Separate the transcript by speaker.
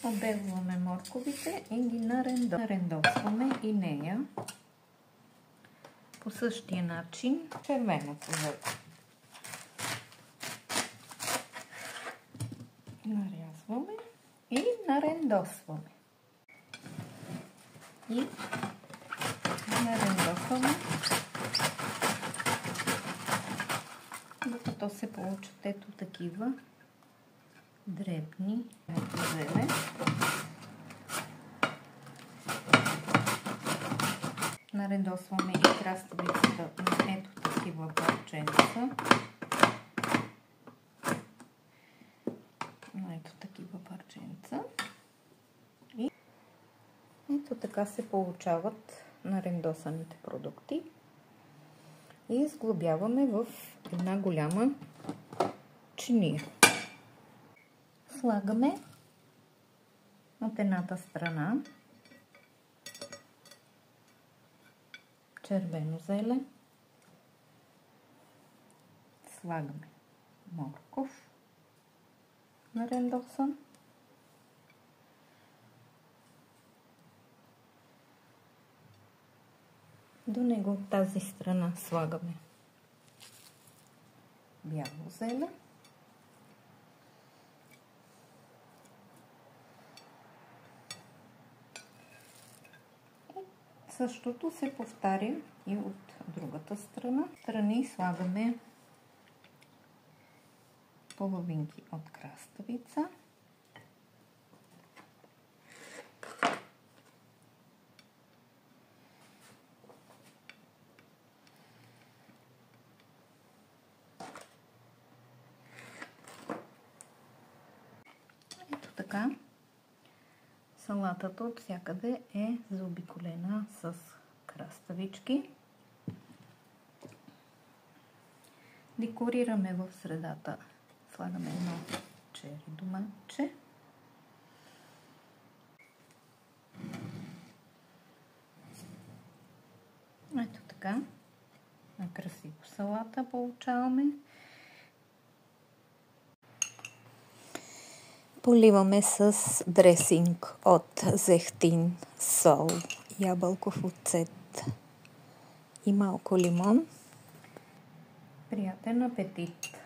Speaker 1: Обелваме морковите и ги нарендосваме и нея по същия начин. Червеното зеле. Нарязваме и нарендосваме. И нарендосваме, докато се получат ето такива дребни зеле. Нарендосваме и краставицата на ето такива парченца. Ето такива парченца. И ето така се получават нарендосаните продукти. И сглобяваме в една голяма чиния. Слагаме от едната страна червено зеле, слагаме морков нарендосан, до него от тази страна слагаме бяло зеле, същото се повтаря и от другата страна. Страни слагаме половинки от краставица. Ето така. Салатата от всякъде е заобиколена с краставички. Декорираме в средата. Слагаме едно чери доматче. Ето така. На красиво салата получаваме. Поливаме с дресинг от зехтин, сол, ябълков оцет и малко лимон. Приятен апетит!